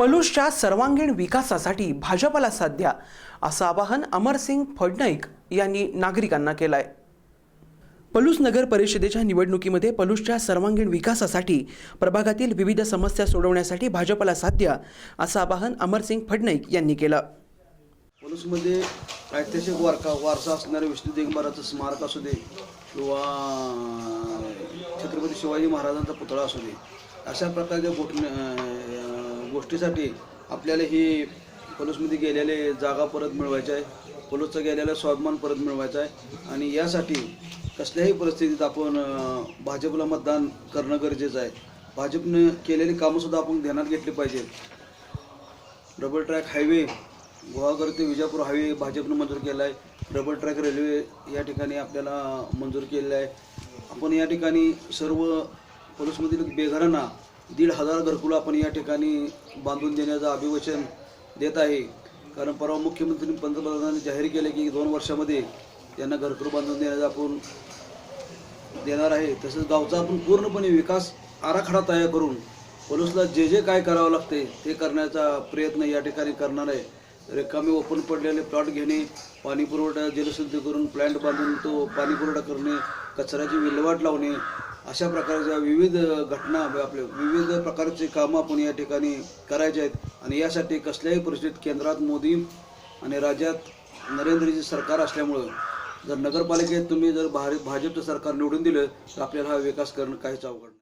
पलूसच्या सर्वांगीण विकासासाठी भाजपला साथ द्या असं आवाहन अमरसिंग फडनाईक यांनी नागरिकांना केलं आहे। पलूस नगर परिषदेच्या निवडणुकीमध्ये पलूसच्या सर्वांगीण विकासासाठी प्रभागातील विविध समस्या सोडवण्यासाठी भाजपला साथ द्या असं आवाहन अमरसिंग फडनाईक यांनी केलं। पलूसमध्ये ऐतिहासिक वारसा असणारे विष्णू दिगंबराचं स्मारक असू दे किंवा छत्रपती शिवाजी महाराजांचा पुतळा असू दे, अशा प्रकारच्या गोष्टीसाठी आपल्याला ही पलूसमध्ये गेलेले जागा परत मिळवायची आहे, पलूसचा गेलेला स्वाभिमान परत मिळवायचा आहे आणि यासाठी कसल्याही परिस्थितीत आपण भाजपला मतदान करणं गरजेचं आहे। भाजपने केलेली कामंसुद्धा आपण ध्यानात घेतली पाहिजेत। डबल ट्रॅक हायवे गुहागर ते विजापूर हायवे भाजपने मंजूर केला आहे। डबल ट्रॅक रेल्वे या ठिकाणी आपल्याला मंजूर केलेला आहे। आपण या ठिकाणी सर्व पलूसमधील बेघरांना 1,500 घरकुलं आपण या ठिकाणी बांधून देण्याचं अभिवचन देत आहे। कारण परवा मुख्यमंत्री पंतप्रधानांनी जाहीर केले की 2 वर्षामध्ये त्यांना घरकुलं बांधून देण्याचं आपण देणार आहे। तसंच गावचा आपण पूर्णपणे विकास आराखडा तयार करून पलूसला जे काय करावं लागते ते करण्याचा प्रयत्न या ठिकाणी करणार आहे। रिकामे ओपन पडलेले प्लॉट घेणे, पाणी पुरवठा जलशुद्धी करून प्लांट बांधून तो पाणी पुरवठा करणे, कचऱ्याची विल्हेवाट लावणे, अशा प्रकारच्या विविध घटना आपले विविध प्रकारचे कामं आपण या ठिकाणी करायचे आहेत। आणि यासाठी कसल्याही परिस्थितीत केंद्रात मोदी आणि राज्यात नरेंद्रजी सरकार असल्यामुळं जर नगरपालिकेत तुम्ही जर भाजपचं सरकार निवडून दिलं तर आपल्याला हा विकास करणं काहीच अवघड नाही।